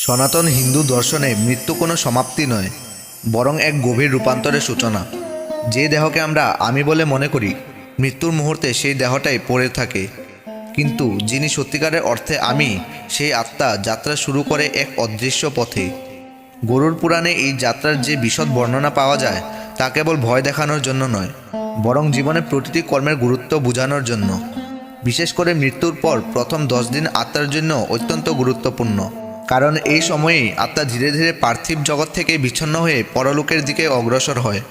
সনাতন হিন্দু দর্শনে মৃত্যু কোনো সমাপ্তি নয়, বরং এক গভীর রূপান্তরের সূচনা। যে দেহকে আমরা আমি বলে মনে করি, মৃত্যুর মুহূর্তে সেই দেহটাই পড়ে থাকে। কিন্তু যিনি সত্যিকারের অর্থে আমি, সেই আত্মা যাত্রা শুরু করে এক অদৃশ্য পথে। গরুড় পুরাণে এই যাত্রার যে বিশদ বর্ণনা পাওয়া যায়, তা কেবল ভয় দেখানোর জন্য নয়, বরং জীবনের প্রতিটি কর্মের গুরুত্ব বোঝানোর জন্য। বিশেষ করে মৃত্যুর পর প্রথম 10 দিন আত্মার জন্য অত্যন্ত গুরুত্বপূর্ণ, কারণ এই সময়েই আত্মা ধীরে ধীরে পার্থিব জগৎ থেকে বিচ্ছিন্ন হয়ে পরলোকের দিকে অগ্রসর হয়।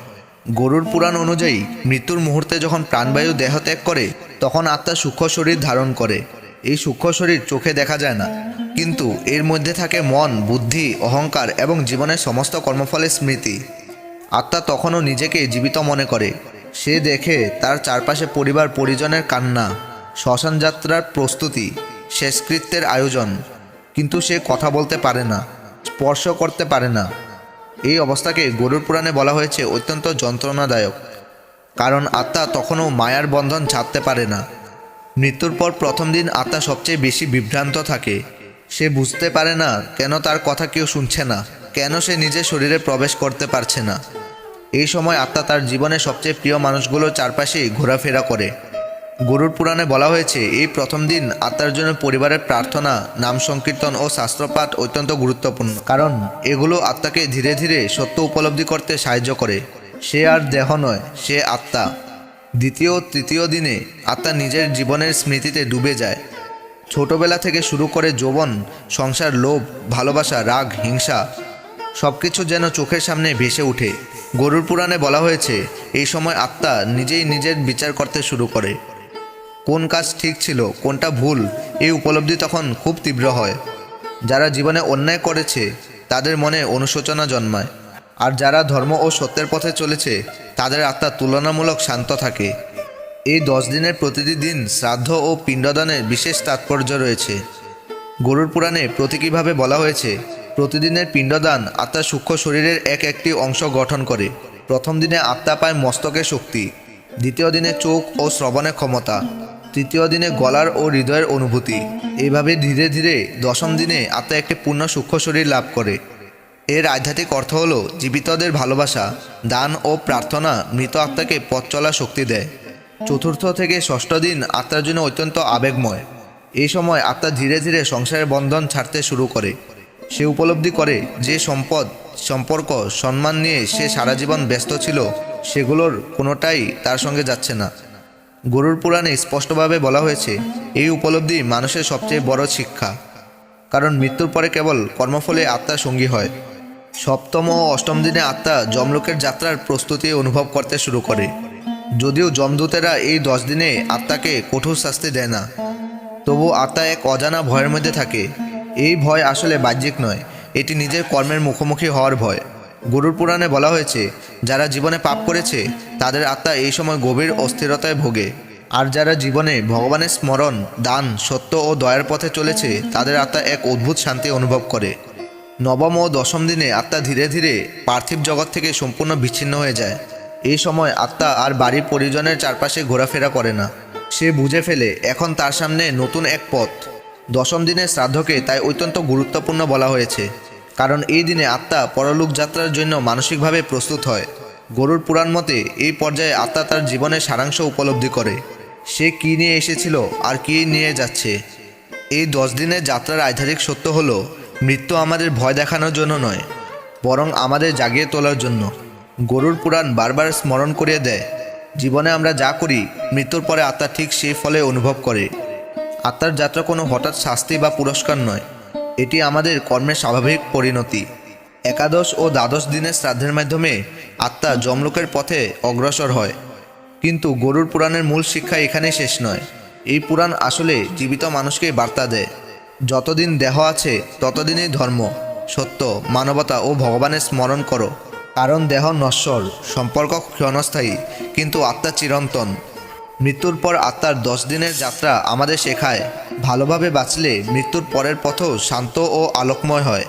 গরুড় পুরাণ অনুযায়ী মৃত্যুর মুহূর্তে যখন প্রাণবায়ু দেহ ত্যাগ করে, তখন আত্মা সূক্ষ্ম শরীর ধারণ করে। এই সূক্ষ্ম শরীর চোখে দেখা যায় না, কিন্তু এর মধ্যে থাকে মন, বুদ্ধি, অহংকার এবং জীবনের সমস্ত কর্মফলের স্মৃতি। আত্মা তখনও নিজেকে জীবিত মনে করে। সে দেখে তার চারপাশে পরিবার পরিজনের কান্না, শ্মশান যাত্রার প্রস্তুতি, শেষকৃত্যের আয়োজন, কিন্তু সে কথা বলতে পারে না, স্পর্শ করতে পারে না। এই অবস্থাকে গরুড় পুরাণে বলা হয়েছে অত্যন্ত যন্ত্রণাদায়ক, কারণ আত্মা তখনও মায়ার বন্ধন ছাড়তে পারে না। মৃত্যুর পর প্রথম দিন আত্মা সবচেয়ে বেশি বিভ্রান্ত থাকে। সে বুঝতে পারে না কেন তার কথা কেউ শুনছে না, কেন সে নিজের শরীরে প্রবেশ করতে পারছে না। এই সময় আত্মা তার জীবনে সবচেয়ে প্রিয় মানুষগুলোর চারপাশে ঘোরাফেরা করে। গরুড় পুরাণে বলা হয়েছে এই প্রথম দিন আত্মার জন্য পরিবারের প্রার্থনা, নাম সংকীর্তন ও শাস্ত্রপাঠ অত্যন্ত গুরুত্বপূর্ণ, কারণ এগুলো আত্মাকে ধীরে ধীরে সত্য উপলব্ধি করতে সাহায্য করে। সে আর দেহ নয়, সে আত্মা। দ্বিতীয় ও তৃতীয় দিনে আত্মা নিজের জীবনের স্মৃতিতে ডুবে যায়। ছোটবেলা থেকে শুরু করে যৌবন, সংসার, লোভ, ভালোবাসা, রাগ, হিংসা সব কিছু যেন চোখের সামনে ভেসে ওঠে। গরুড় পুরাণে বলা হয়েছে এই সময় আত্মা নিজেই নিজের বিচার করতে শুরু করে। কোন কাজ ঠিক ছিল, কোনটা ভুল, এই উপলব্ধি তখন খুব তীব্র হয়। যারা জীবনে অন্যায় করেছে তাদের মনে অনুশোচনা জন্মায়, আর যারা ধর্ম ও সত্যের পথে চলেছে তাদের আত্মা তুলনামূলক শান্ত থাকে। এই 10 দিনের প্রতিটি দিন শ্রাদ্ধ ও পিণ্ডদানের বিশেষ তাৎপর্য রয়েছে। গরুড় পুরাণে প্রতীকীভাবে বলা হয়েছে প্রতিদিনের পিণ্ডদান আত্মার সূক্ষ্ম শরীরের একটি অংশ গঠন করে। প্রথম দিনে আত্মা পায় মস্তকের শক্তি, দ্বিতীয় দিনে চোখ ও শ্রবণের ক্ষমতা, তৃতীয় দিনে গলার ও হৃদয়ের অনুভূতি। এইভাবে ধীরে ধীরে 10ম দিনে আত্মা একটি পূর্ণ সূক্ষ্ম শরীর লাভ করে। এর আধ্যাত্মিক অর্থ হল জীবিতদের ভালোবাসা, দান ও প্রার্থনা মৃত আত্মাকে পথ চলার শক্তি দেয়। চতুর্থ থেকে 6ষ্ঠ দিন আত্মার জন্য অত্যন্ত আবেগময়। এই সময় আত্মা ধীরে ধীরে সংসারের বন্ধন ছাড়তে শুরু করে। সে উপলব্ধি করে যে সম্পদ, সম্পর্ক, সম্মান নিয়ে সে সারা জীবন ব্যস্ত ছিল, সেগুলোর কোনোটাই তার সঙ্গে যাচ্ছে না। গরুড় পুরাণে স্পষ্টভাবে বলা হয়েছে এই উপলব্ধি মানুষের সবচেয়ে বড় শিক্ষা, কারণ মৃত্যুর পরে কেবল কর্মফলে আত্মা সঙ্গী হয়। 7ম ও 8ম দিনে আত্মা যমলোকের যাত্রার প্রস্তুতি অনুভব করতে শুরু করে। যদিও যমদূতেরা এই 10 দিনে আত্মাকে কঠোর শাস্তি দেয় না, তবু আত্মা এক অজানা ভয়ের মধ্যে থাকে। এই ভয় আসলে বাহ্যিক নয়, এটি নিজের কর্মের মুখোমুখি হওয়ার ভয়। গরুড় পুরাণে বলা হয়েছে যারা জীবনে পাপ করেছে তাদের আত্মা এই সময় গভীর অস্থিরতায় ভোগে, আর যারা জীবনে ভগবানের স্মরণ, দান, সত্য ও দয়ার পথে চলেছে তাদের আত্মা এক অদ্ভুত শান্তি অনুভব করে। 9ম ও 10ম দিনে আত্মা ধীরে ধীরে পার্থিব জগৎ থেকে সম্পূর্ণ বিচ্ছিন্ন হয়ে যায়। এই সময় আত্মা আর বাড়ির পরিজনের চারপাশে ঘোরাফেরা করে না। সে বুঝে ফেলে এখন তার সামনে নতুন এক পথ। 10ম দিনের শ্রাদ্ধকে তাই অত্যন্ত গুরুত্বপূর্ণ বলা হয়েছে, কারণ এই দিনে আত্মা পরলোক যাত্রার জন্য মানসিকভাবে প্রস্তুত হয়। গরুড় পুরাণ মতে এই পর্যায়ে আত্মা তার জীবনের সারাংশ উপলব্ধি করে। সে কী নিয়ে এসেছিল আর কী নিয়ে যাচ্ছে। এই 10 দিনের যাত্রার আধ্যাত্মিক সত্য হলো মৃত্যু আমাদের ভয় দেখানোর জন্য নয়, বরং আমাদের জাগিয়ে তোলার জন্য। গরুড় পুরাণ বারবার স্মরণ করিয়ে দেয় জীবনে আমরা যা করি মৃত্যুর পরে আত্মা ঠিক সেই ফলে অনুভব করে। আত্মার যাত্রা কোনো হঠাৎ শাস্তি বা পুরস্কার নয়, এটি আমাদের কর্মের স্বাভাবিক পরিণতি। একাদশ ও দ্বাদশ দিনের শ্রাদ্ধের মাধ্যমে আত্মা যমলোকের পথে অগ্রসর হয়। কিন্তু গরুড় পুরাণের মূল শিক্ষা এখানেই শেষ নয়। এই পুরাণ আসলে জীবিত মানুষকে বার্তা দেয় যতদিন দেহ আছে ততদিনই ধর্ম, সত্য, মানবতা ও ভগবানের স্মরণ করো, কারণ দেহ নশ্বর, সম্পর্ক ক্ষণস্থায়ী, কিন্তু আত্মা চিরন্তন। মৃত্যুর পর আত্মার 10 দিনের যাত্রা আমাদের শেখায় ভালোভাবে বাঁচলে মৃত্যুর পরের পথও শান্ত ও আলোকময় হয়।